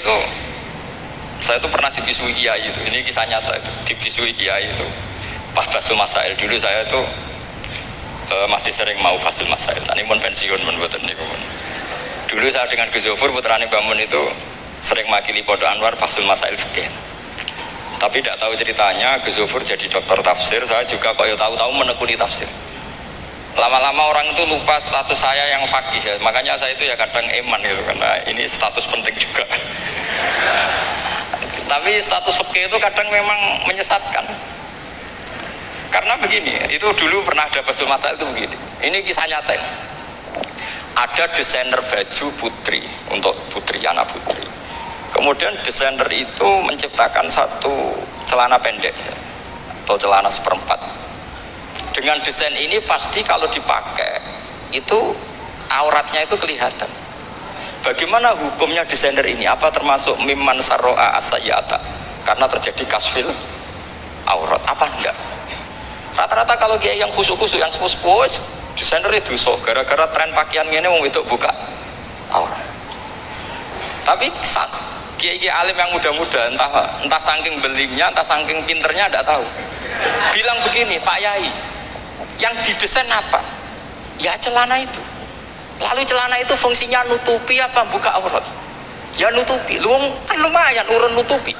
itu saya itu pernah dibisui kiai itu. Ini kisah nyata itu. Dibisui kiai itu. Pas Basul Masail dulu saya itu masih sering mau Basul Masail. Tadi pun pensiun mboten niku. Dulu saya dengan Gus Zofur putrane Bamun itu sering makili Pondok Anwar Basul Masail fikih. Tapi tidak tahu ceritanya Gus Zofur jadi dokter tafsir, saya juga kok ya tahu-tahu menekuni tafsir. Lama-lama orang itu lupa status saya yang fakih ya. Makanya saya itu ya kadang eman gitu karena ini status penting juga. Tapi status fikih itu kadang memang menyesatkan. Karena begini, itu dulu pernah ada Basul Masail itu begini. Ini kisah nyata ini. Ada desainer baju putri untuk putri, anak putri. Kemudian desainer itu menciptakan satu celana pendek atau celana seperempat. Dengan desain ini pasti kalau dipakai itu auratnya itu kelihatan. Bagaimana hukumnya desainer ini? Apa termasuk mimman sarro'a as-sayyata? Karena terjadi kasfil aurat. Apa enggak? Rata-rata kalau kiai yang khusuk-khusuk yang sepuh-sepuh desainer itu so gara-gara tren pakaian ini mau itu buka aurat. Tapi kiai alim yang muda-muda entah saking belingnya, entah saking pinternya tidak tahu. Bilang begini, Pak Yai, yang didesain apa? Ya celana itu. Lalu celana itu fungsinya nutupi apa buka aurat? Ya nutupi. Lu kan lumayan urun nutupi.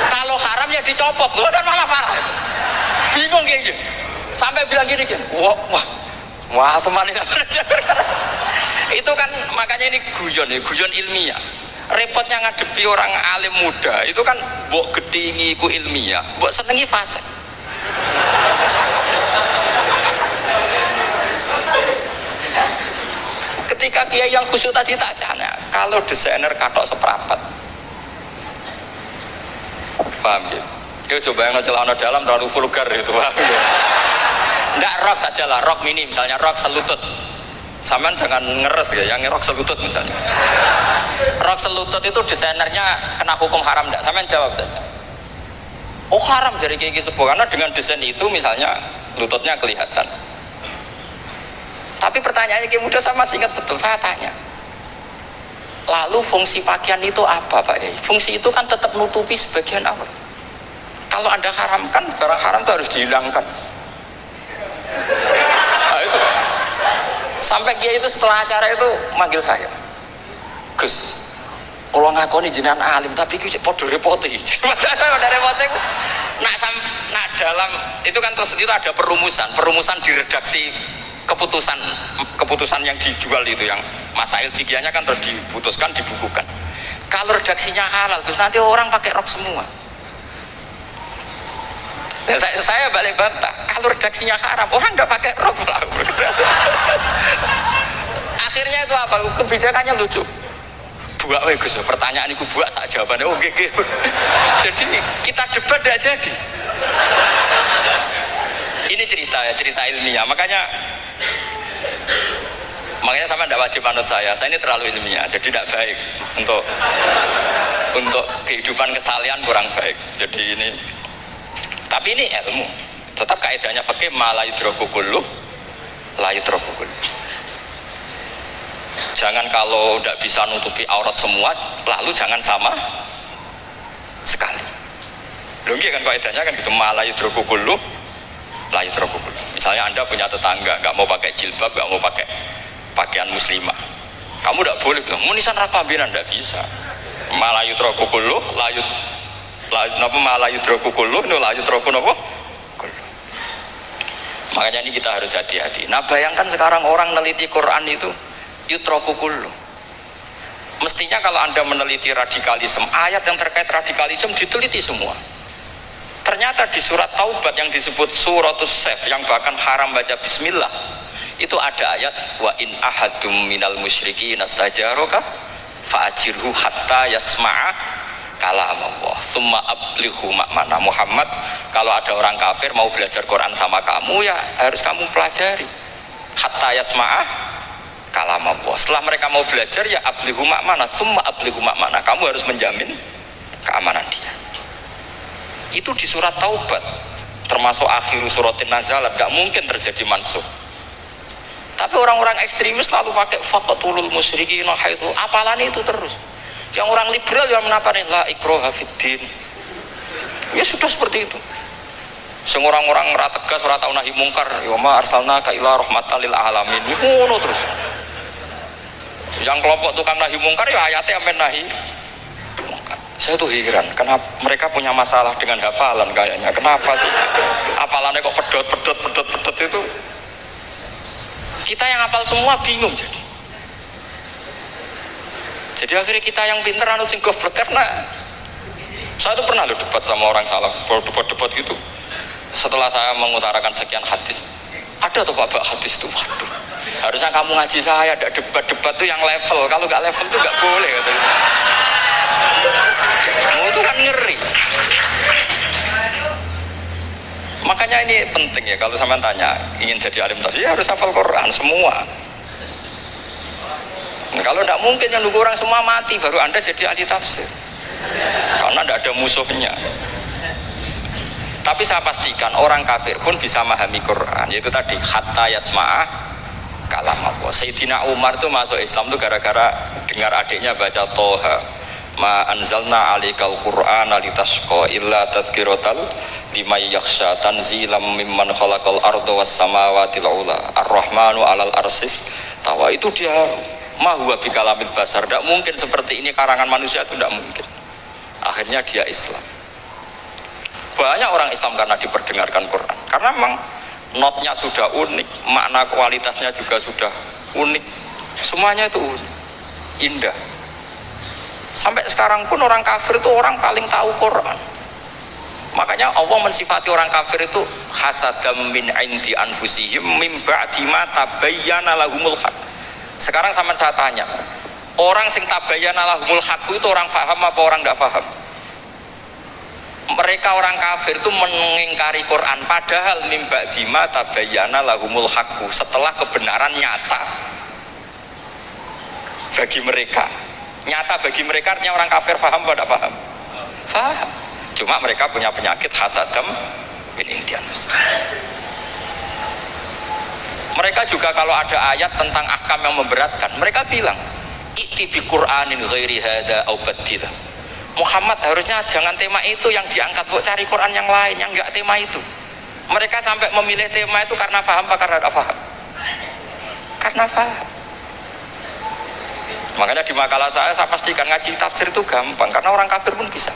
Kalau haram ya dicopot, lu kan malah parah. Bingung kayak gitu. Sampai bilang gini, wah semanis. Itu kan makanya ini guyon ilmiah. Repotnya ngadepi orang alim muda itu kan mbok gedingi ku ilmiah, mbok senengi fase. Ketika kiai yang khusyuk tadi tak tanya, kalau desainer katok seprapat, paham ya? Dia coba yang celana dalam terlalu vulgar itu, paham ya? Nggak rok saja lah, rok mini misalnya rok selutut. Saman jangan ngeres ya, yang rok selutut misalnya. Rok selutut itu desainernya kena hukum haram enggak? Saman jawab saja. Oh haram jadi kayak sepuh karena dengan desain itu misalnya lututnya kelihatan. Tapi pertanyaannya kayak muda saya masih ingat betul, saya tanya. Lalu fungsi pakaian itu apa Pak Yai? Fungsi itu kan tetap nutupi sebagian aurat. Kalau Anda haramkan, barang haram itu harus dihilangkan. Nah, itu. Sampai kiai itu setelah acara itu manggil saya, Gus, kalau ngakoni jenengan alim tapi kiai podo repote. Udah repote. Nah dalam itu kan terus itu ada perumusan di redaksi keputusan yang dijual itu yang masail fikihnya kan terus diputuskan dibukukan. Kalau redaksinya halal, terus nanti orang pakai rok semua. Dan saya balik bantah, kalau redaksinya haram, orang nggak pakai rok lah. Akhirnya itu apa? Kebijakannya lucu. Buak weh Gus, pertanyaan itu buak sak jawabannya. Oh gege. Jadi kita debat tidak jadi. Ini cerita ilmiah. Makanya sama tidak wajib manut saya ini terlalu ilmiah, jadi tidak baik untuk kehidupan kesalian kurang baik. Jadi ini. Tapi ini ilmu, tetap kaidahnya fikih ma la yudraku kullu la yudraku kullu. Jangan kalau tidak bisa nutupi aurat semua, lalu jangan sama sekali. Loh kan kaidahnya kan gitu, ma la yudraku kullu la yudraku kullu. Misalnya Anda punya tetangga nggak mau pakai jilbab, nggak mau pakai pakaian muslimah, kamu tidak boleh bilang munisan rakabinan, tidak bisa. Ma la yudraku kullu napa malah yudroku kullu no la yudroku napa kullu. Makanya ini kita harus hati-hati. Nah bayangkan sekarang orang meneliti Quran itu yudroku kullu. Mestinya kalau Anda meneliti radikalisme, ayat yang terkait radikalisme diteliti semua. Ternyata di surat Taubat yang disebut suratus Saif yang bahkan haram baca bismillah, itu ada ayat wa in ahadum minal musyrikin astajaroka fa'ajirhu hatta yasma'a kalam Allah summa ablighu makmana. Muhammad, kalau ada orang kafir mau belajar Quran sama kamu ya harus kamu pelajari hatta yasma'a kalam Allah. Setelah mereka mau belajar ya ablighu makmana summa ablighu makmana, kamu harus menjamin keamanan dia. Itu di surat Taubat termasuk akhir suratin nazalat, gak mungkin terjadi mansuh. Tapi orang-orang ekstremis selalu pakai faqatulul musyrikin haitsu, apalan itu terus. Yang orang liberal yang menapani la ikraha fiddin. Ya sudah seperti itu. Sing orang-orang ora tegas, ora tau nahi mungkar, ya ma arsalnaka ila rahmatan lil alamin. Ngono terus. Yang kelompok tukang nahi mungkar ya ayatnya amen nahi mungkar. Saya tuh heran, kenapa mereka punya masalah dengan hafalan kayaknya. Kenapa sih? Hafalannya kok pedot itu. Kita yang hafal semua bingung jadi. Jadi akhirnya kita yang pinter anu sing goblok karena saya tuh pernah loh debat sama orang salah, debat gitu. Setelah saya mengutarakan sekian hadis, ada tuh Pak hadis itu, waduh, harusnya kamu ngaji saya, ada debat tuh yang level, kalau nggak level tuh nggak boleh katanya. Itu kan ngeri. Makanya ini penting ya, kalau sampean tanya ingin jadi alim tafsir ya harus hafal Quran semua. Nah, kalau tidak mungkin yang nunggu orang semua mati baru Anda jadi ahli tafsir, karena tidak ada musuhnya. Tapi saya pastikan orang kafir pun bisa memahami Quran, yaitu tadi hatta yasma'ah kalam Allah. Sayyidina Umar itu masuk Islam itu gara-gara dengar adiknya baca Toha, ma anzalna alikal Qur'ana litasqa illa tadhkiratal liman yakhsha tanzilam mimman khalaqal arda was samawati ula ar-rahmanu alal arsis tawa. Itu dia mahuwa bikalamil basar, tidak mungkin seperti ini karangan manusia, itu tidak mungkin. Akhirnya dia Islam. Banyak orang Islam karena diperdengarkan Quran, karena memang notnya sudah unik, makna kualitasnya juga sudah unik, semuanya itu unik, indah. Sampai sekarang pun orang kafir itu orang paling tahu Quran. Makanya Allah mensifati orang kafir itu hasadam min indi anfusihim mim ba'di ma tabayyana lahumul haq. Sekarang sama saya tanya, orang sing tabayyana lahumul haq itu orang paham apa orang tidak paham? Mereka orang kafir itu mengingkari Quran, padahal mim ba'di ma tabayyana lahumul haq, setelah kebenaran nyata bagi mereka. Nyata bagi mereka artinya orang kafir paham atau tidak paham? Paham. Cuma mereka punya penyakit hasadam min indianus. Mereka juga kalau ada ayat tentang ahkam yang memberatkan, mereka bilang i'ti bi Qur'anin ghairi hada au baddilah. Muhammad harusnya jangan tema itu yang diangkat, buat cari Quran yang lain yang enggak tema itu. Mereka sampai memilih tema itu karena paham apa karena tidak paham? Karena paham. Makanya di makalah saya pastikan ngaji tafsir itu gampang, karena orang kafir pun bisa.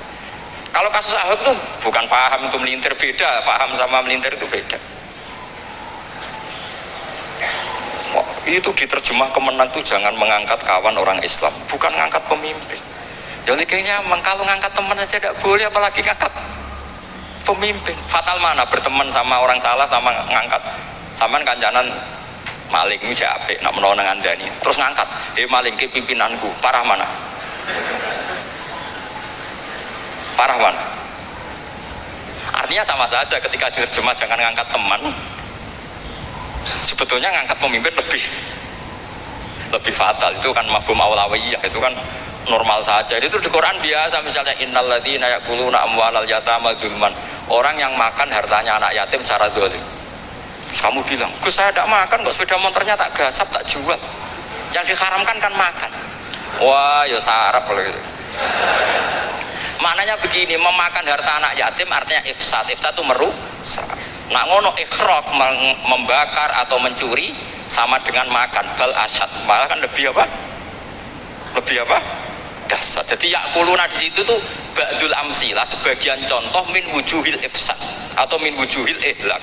Kalau kasus Ahok itu bukan paham itu melintir, beda. Paham sama melintir itu beda. Wah, itu diterjemah kemenang itu jangan mengangkat kawan orang Islam, bukan mengangkat pemimpin. Ya kayaknya kalau ngangkat teman saja tidak boleh, apalagi ngangkat pemimpin. Fatal mana berteman sama orang salah sama ngangkat. Saman kancanan maling ini apik nak menolong ngandani terus ngangkat, maling ke pimpinanku, parah mana? Parah mana? Artinya sama saja ketika diterjemah jangan ngangkat teman, sebetulnya ngangkat pemimpin lebih fatal. Itu kan mafhum aulawiyah, itu kan normal saja. Itu di Quran biasa, misalnya innalladzina ya'kuluna amwalal yatama dzulman, orang yang makan hartanya anak yatim secara zalim. Terus kamu bilang, Gus saya tidak makan kok, sepeda motornya tak gasap, tak jual. Yang diharamkan kan makan. Wah ya sarap kalau gitu. Maknanya begini, memakan harta anak yatim artinya ifsad. Ifsad itu merusak. Nak ngono ikhraq, membakar atau mencuri sama dengan makan, bal asad, malah kan lebih apa? Lebih apa? Dasar. Jadi yakuluna di situ tuh ba'dul amsilah, sebagian contoh min wujuhil ifsad atau min wujuhil ihlak.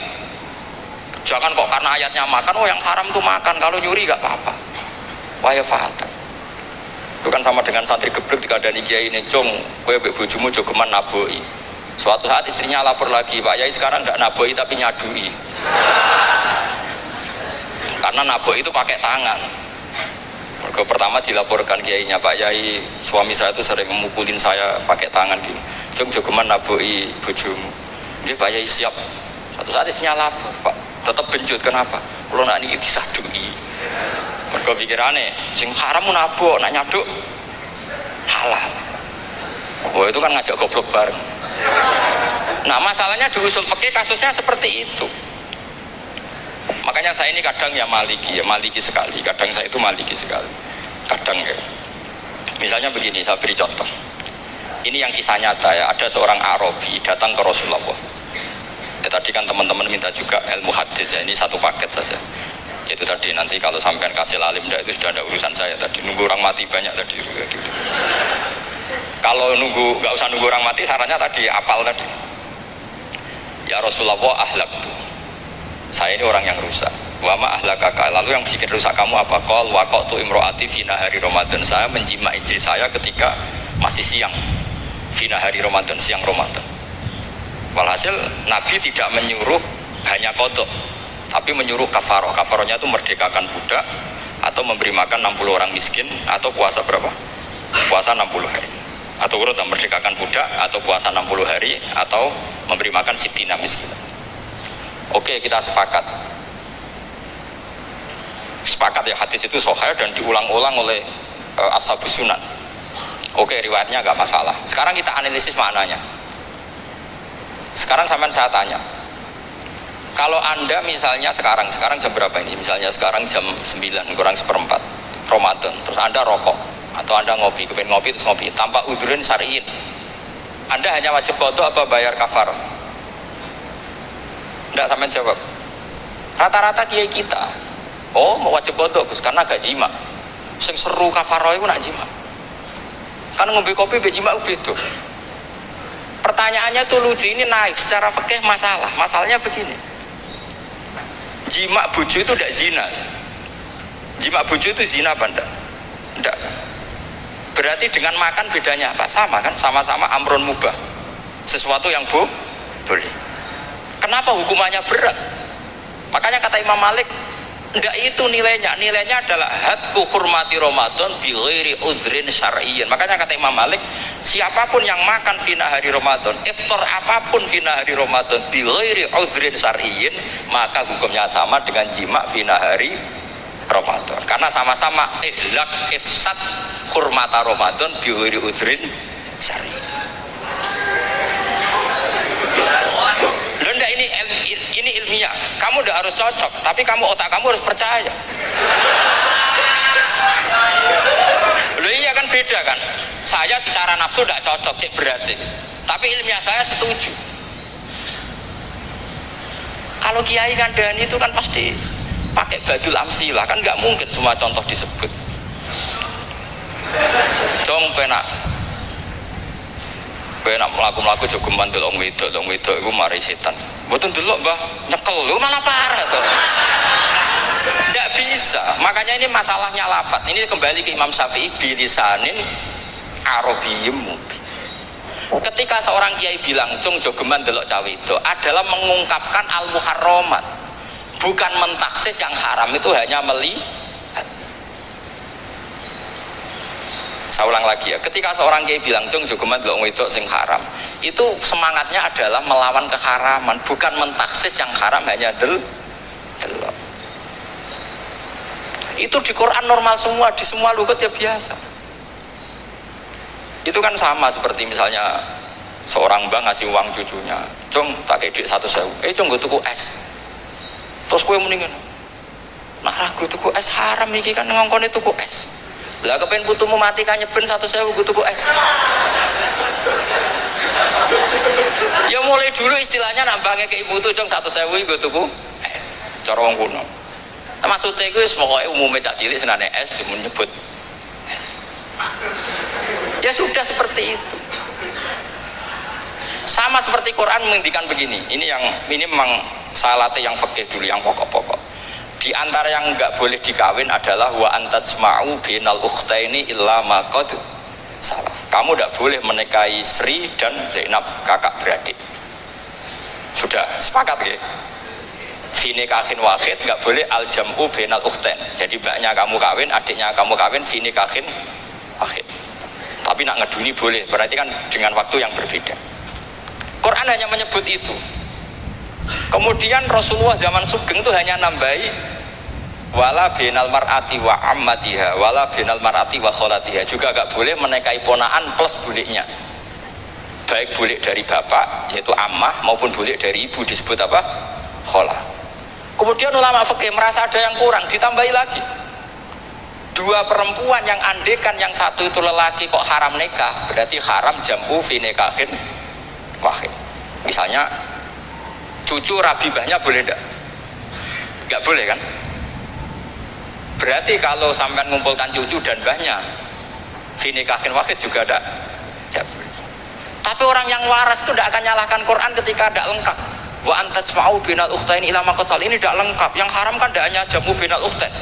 Jangan kok karena ayatnya makan, oh yang haram tuh makan, kalau nyuri gak apa-apa. Waya fatal. Itu kan sama dengan santri geblek dikandani kiai ini, "Cung, kowe mbek bojomu jogeman naboi." Suatu saat istrinya lapor lagi, "Pak Yai sekarang enggak naboi tapi nyadui." Karena naboi itu pakai tangan. Mereka pertama dilaporkan kiainya, "Pak Yai, suami saya itu sering memukulin saya pakai tangan gini. Cung jogeman naboi bojomu." Nggih Pak Yai siap. Suatu saat istrinya lapor, "Pak, tetap benjut, kenapa? Kalau nak ini disadui." Mereka pikirannya, sing haram nabok, nak nyaduk halal. Oh itu kan ngajak goblok bareng. Nah masalahnya di usul fikih kasusnya seperti itu. makanya saya ini kadang ya maliki sekali, kadang saya itu maliki sekali, kadang ya. Misalnya begini, saya beri contoh. Ini yang kisah nyata ya, ada seorang Arabi datang ke Rasulullah. Ya, tadi kan teman-teman minta juga ilmu hadis ya, ini satu paket saja. Itu tadi nanti kalau sampean kasih lalim itu sudah ada urusan saya tadi, nunggu orang mati banyak tadi. Kalau nggak usah nunggu orang mati, sarannya tadi apal tadi. Ya Rasulullah, ahlak tuh. Saya ini orang yang rusak. Wa ma ahlakaka. Lalu yang bikin rusak kamu apa? Qol waqatu imraati fi nahari Ramadan. Saya menjima istri saya ketika masih siang. Fi nahari Ramadan, siang Ramadan. Walhasil Nabi tidak menyuruh hanya qada, tapi menyuruh kafaroh. Kafarohnya itu merdekakan budak atau memberi makan 60 orang miskin atau puasa berapa? Puasa 60 hari. Atau urut merdekakan budak atau puasa 60 hari atau memberi makan sitina miskin. Oke, kita sepakat ya hadis itu sahih dan diulang-ulang oleh ashabus sunan. Oke, riwayatnya nggak masalah. Sekarang kita analisis maknanya. Sekarang sampean saya tanya, kalau anda misalnya sekarang jam berapa ini? Misalnya sekarang jam 9 kurang seperempat Ramadan, terus anda rokok atau anda ngopi, kepengen ngopi terus ngopi tanpa udzrin syar'iin, anda hanya wajib qada apa bayar kafar? Tidak, sampean jawab. Rata-rata kiai kita, oh mau wajib qada Gus karena gak jima. Sing seru kafaroh itu nak jima. Kan ngombe kopi be jima beda. Pertanyaannya tuh lucu, ini naik secara fikih masalah. Masalahnya begini. Jima bojo itu tidak zina. Jima bojo itu zina apa enggak? Enggak. Berarti dengan makan bedanya apa? Sama kan? Sama-sama amrun mubah. Sesuatu yang boleh. Kenapa hukumannya berat? Makanya kata Imam Malik, enggak itu nilainya. Nilainya adalah hadku hurmati Ramadan bi ghairi udzrin syar'iyyin. Makanya kata Imam Malik, siapapun yang makan fi nahari Ramadan, iftar apapun fi nahari Ramadan bi ghairi udzrin syar'iyyin, maka hukumnya sama dengan jima fi nahari Ramadan. Karena sama-sama ihlak ifsad hurmata Ramadan bi ghairi udzrin syar'iyyin. Lenda ini ilmiah. Kamu udah harus cocok, tapi otak kamu harus percaya. Loh iya kan beda kan. Saya secara nafsu tidak cocok cek berarti, tapi ilmiah saya setuju. Kalau Kiai Kandani itu kan pasti pakai badul amsilah, kan nggak mungkin semua contoh disebut. Jong penak melaku-melaku jogeman delok wedok iku mari setan. Mboten delok Mbah, nyekel lho malah parah to. Ndak bisa. Makanya ini masalahnya lafaz. Ini kembali ke Imam Syafi'i bilisanin arabiyyim mubin. Ketika seorang kiai bilang cung jogeman delok cawe itu adalah mengungkapkan al-muharramat. Bukan mentaksis yang haram itu hanya melihat. Saya ulang lagi ya, ketika seorang kiai bilang cung jogeman delok wedok sing haram, itu semangatnya adalah melawan keharaman, bukan mentaksis yang haram hanya delok. Itu di Quran normal semua, di semua lugat ya biasa. Itu kan sama seperti misalnya seorang mbah ngasih uang cucunya, cung tak kayak duit 100.000, cung gue tuku es, terus gue mendingan nah gue tuku es haram iki kan ngongkone tuku es. Lah kepen putumu mati kan nyeben 100.000 gue tuku es. Ya mulai dulu istilahnya nambahnya ke ibu tuh cung 100.000 gue tuku es. Cara wong kuno. Maksudnya gue pokoknya umumnya cak cilik senane es menyebut. Ya sudah seperti itu. Sama seperti Quran menghentikan begini. Ini memang saya latih yang fikih dulu, yang pokok-pokok. Di antara yang enggak boleh dikawin adalah wa antasma'u binal ukhtaini illa ma qad salaf. Kamu enggak boleh menikahi Sri dan Zainab, kakak beradik. Sudah sepakat ya? Fi nikahin wahid enggak boleh al jam'u binal ukhtain. Jadi mbaknya kamu kawin, adiknya kamu kawin, fi nikahin wahid. Tapi nak ngeduni boleh, berarti kan dengan waktu yang berbeda. Quran hanya menyebut itu. Kemudian Rasulullah zaman Sugeng itu hanya nambahi wala binal mar'ati wa ammatiha wala binal mar'ati wa kholatiha, juga agak boleh menikahi ponaan plus buliknya, baik bulik dari bapak yaitu ammah maupun bulik dari ibu disebut apa? Kholah. Kemudian ulama fikih merasa ada yang kurang, ditambahi lagi. Dua perempuan yang andekan yang satu itu lelaki kok haram nikah, berarti haram jam'u fi nikahin wahid. Misalnya cucu Rabibahnya boleh enggak? Enggak boleh kan? Berarti kalau sampai mengumpulkan cucu dan mbahnya fi nikahin wahid juga ada. Ya. Tapi orang yang waras itu tidak akan nyalahkan Quran ketika tidak lengkap. Wa antasma'u binal ukhtain ila ma qad sal, ini tidak lengkap. Yang haram kan tidak hanya jamu binal ukhtain,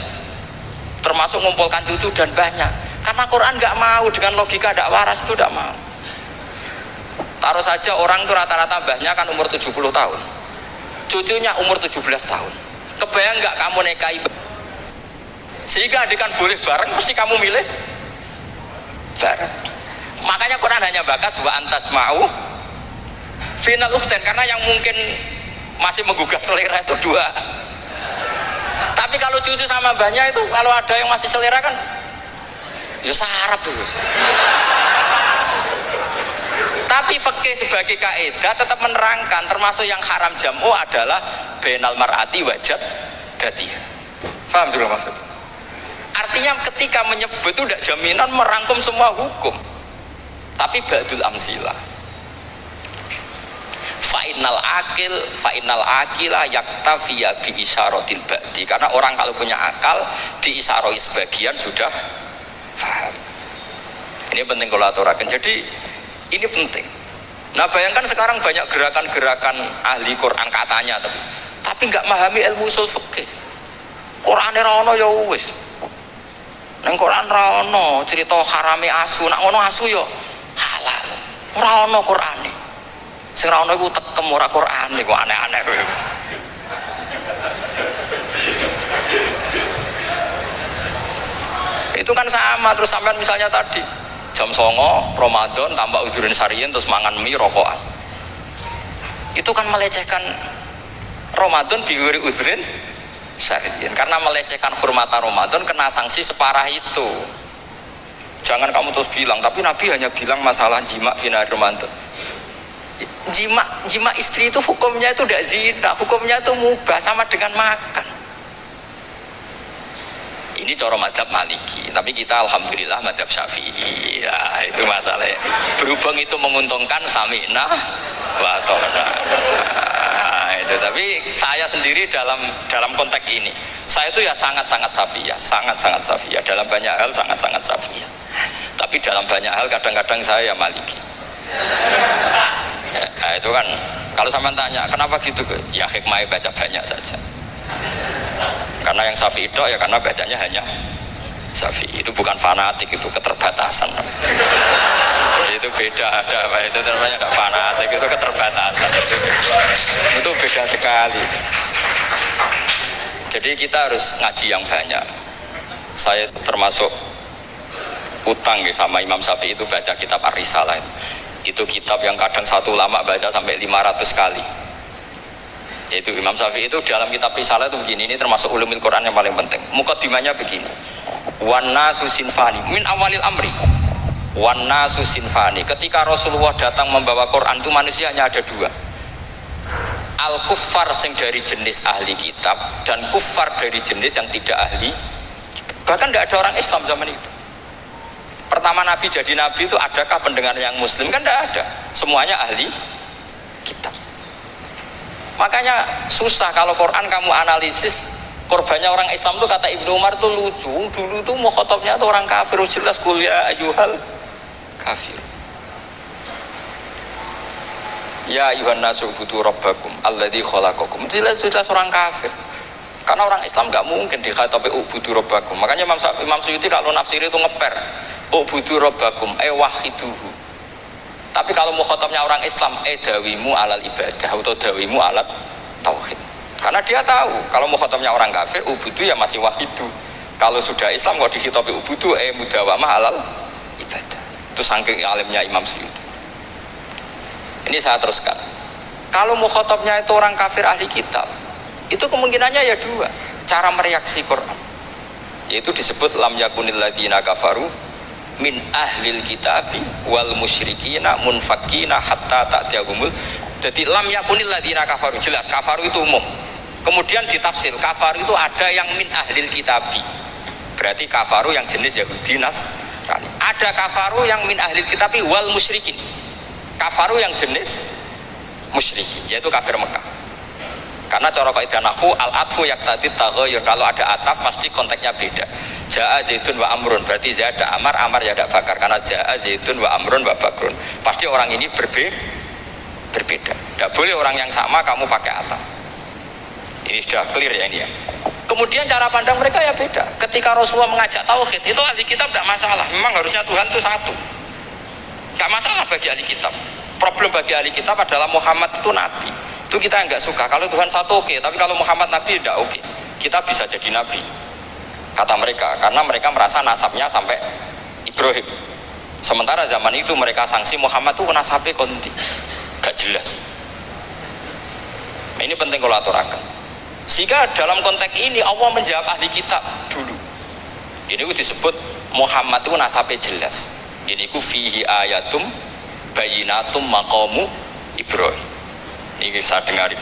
termasuk mengumpulkan cucu dan mbahnya. Karena Quran nggak mau dengan logika tidak waras itu tidak mau. Taruh saja orang itu rata-rata mbahnya kan umur 70 tahun, cucunya umur 17 tahun. Kebayang nggak kamu nikahi sehingga adik kan boleh bareng, mesti kamu milih bareng. Makanya Quran hanya bakas wa antas mau final ukhtain, karena yang mungkin masih menggugah selera itu dua. Tapi kalau cucu sama mbahnya itu, kalau ada yang masih selera kan ya sarap terus. Tapi fikih sebagai kaidah tetap menerangkan termasuk yang haram jam'u adalah bainal mar'ati wajad dadi. Paham juga maksud? Artinya ketika menyebut itu tidak jaminan merangkum semua hukum, tapi ba'dul amsilah. Fa'inal akila yaktafiya bi isyaratil ba'di, karena orang kalau punya akal diisaroi sebagian sudah paham. Ini penting kalau aturakan. Jadi ini penting. Nah bayangkan sekarang banyak gerakan-gerakan ahli Quran katanya, tapi nggak memahami ilmu usul fikih. Quran ra ono ya wis. Nang Quran ra ono cerita harame asu, nak ngono asu ya halal. Ora ono Qurane. Sing ra ono iku tekem ora Quran iku aneh-aneh kowe. Itu kan sama. Terus sampean misalnya tadi jam 09.00 Ramadan tambah uzurin syariyin terus mangan mie rokokan, itu kan melecehkan Ramadan biguri uzurin syariyin, karena melecehkan hurmatan Ramadan kena sanksi separah itu. Jangan kamu terus bilang tapi Nabi hanya bilang masalah jima final Ramadan. Jima istri itu hukumnya itu tidak zina, hukumnya itu mubah, sama dengan makan. Ini cara madzhab Maliki, tapi kita alhamdulillah madzhab Syafi'i. Ya, itu masalahnya. Berhubung itu menguntungkan sami'na wa ta'na. Nah, itu. Tapi saya sendiri dalam konteks ini, saya itu ya sangat-sangat Syafi'iyah, sangat-sangat Syafi'iyah. Dalam banyak hal sangat-sangat Syafi'iyah. Tapi dalam banyak hal kadang-kadang saya ya Maliki. Ya, nah itu kan kalau sama tanya kenapa gitu, ya hikmahnya baca banyak saja. Karena yang Syafi'i itu ya karena bacanya hanya Syafi'i, itu bukan fanatik, itu keterbatasan. Jadi itu beda, ada apa itu namanya ada fanatik, itu keterbatasan, itu beda sekali. Jadi kita harus ngaji yang banyak. Saya termasuk utang ya sama Imam Syafi'i itu baca kitab Ar-Risalah. Itu kitab yang kadang satu ulama baca sampai 500 kali. Yaitu Imam Syafi'i itu dalam kitab Risalah itu begini, ini termasuk ulumul Quran yang paling penting. Muqaddimahnya begini, wan nasu sinfani min awalil amri. Wan nasu sinfani, ketika Rasulullah datang membawa Quran itu manusia hanya ada dua, al kuffar sing dari jenis ahli kitab dan kuffar dari jenis yang tidak ahli kitab. Bahkan tidak ada orang Islam zaman itu. Pertama Nabi jadi Nabi itu adakah pendengar yang Muslim? Kan tidak ada, semuanya ahli kitab. Makanya susah kalau Quran kamu analisis korbannya orang Islam tuh, kata Ibnu Umar tuh lucu. Dulu tuh mukhotobnya tuh orang kafir, jelas kuliah ayuhal kafir. Ya ayuhan nasu butuh rabbakum alladzi khalaqakum. Jelas orang kafir. Karena orang Islam nggak mungkin dikhatabi ubudu rabbakum. Makanya Imam Suyuti kalau nafsir itu ngeper ubudu rabbakum wahiduhu. Tapi kalau mukhatabnya orang Islam, dawimu alal ibadah atau dawimu alat tauhid. Karena dia tahu kalau mukhatabnya orang kafir, ubudu ya masih wahidu. Kalau sudah Islam kok dikhitabi ubudu, mudawamah alal ibadah. Itu saking alimnya Imam Suyuti. Ini saya teruskan. Kalau mukhatabnya itu orang kafir ahli kitab, itu kemungkinannya ya dua cara mereaksi Quran. Yaitu disebut lam yakunil ladina kafaru min ahlil kitabi wal musyrikina munfakina hatta ta'tiyahumul. Jadi lam yakunil ladina kafaru, jelas kafaru itu umum. Kemudian ditafsir kafaru itu ada yang min ahlil kitabi, berarti kafaru yang jenis Yahudi Nasrani. Ada kafaru yang min ahlil kitabi wal musyrikin, kafaru yang jenis musyrikin, yaitu kafir Mekah. Karena cara kaidah nahwu al-atfu yaqtadi taghayyur, kalau ada ataf pasti konteksnya beda. Jaa Zaidun wa Amrun, berarti Zaid ada Amar, Amar ya ada Bakar, karena Jaa Zaidun wa Amrun wa Bakrun. Pasti orang ini berbeda. Tidak boleh orang yang sama kamu pakai ataf. Ini sudah clear ya ini ya. Kemudian cara pandang mereka ya beda. Ketika Rasulullah mengajak tauhid, itu ahli kitab tidak masalah. Memang harusnya Tuhan itu satu. Tidak masalah bagi ahli kitab. Problem bagi ahli kitab adalah Muhammad itu nabi. Itu kita nggak suka. Kalau Tuhan satu oke, tapi kalau Muhammad nabi tidak oke. Kita bisa jadi nabi, kata mereka, karena mereka merasa nasabnya sampai Ibrahim. Sementara zaman itu mereka sanksi Muhammad itu nasabnya konti, gak jelas. Ini penting kalau aturakan. Sehingga dalam konteks ini Allah menjawab ahli kitab dulu. Ini disebut Muhammad itu nasabnya jelas. Ini ku fihi ayatum bayinatum maqamu Ibrahim. Ini saya dengarin.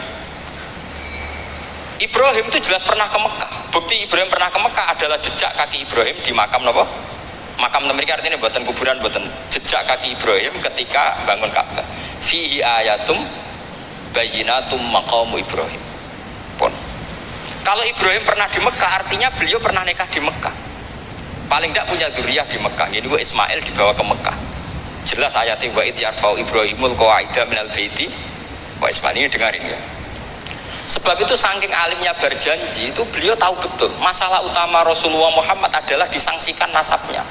Ibrahim itu jelas pernah ke Mekah. Bukti Ibrahim pernah ke Mekah adalah jejak kaki Ibrahim di makam apa? Makam mereka, artinya buatan kuburan, buatan jejak kaki Ibrahim ketika bangun Ka'bah. Fihi ayatum bayinatum maqamu Ibrahim. Pun. Kalau Ibrahim pernah di Mekah, artinya beliau pernah nikah di Mekah. Paling tidak punya dzurriyyah di Mekah. Jadi Ismail dibawa ke Mekah. Jelas ayatnya wa idh yarfa'u Ibrahimul qawaida minal baiti wa Ismail. Ini dengarin ya. Sebab itu saking alimnya berjanji itu beliau tahu betul masalah utama Rasulullah Muhammad adalah disangsikan nasabnya.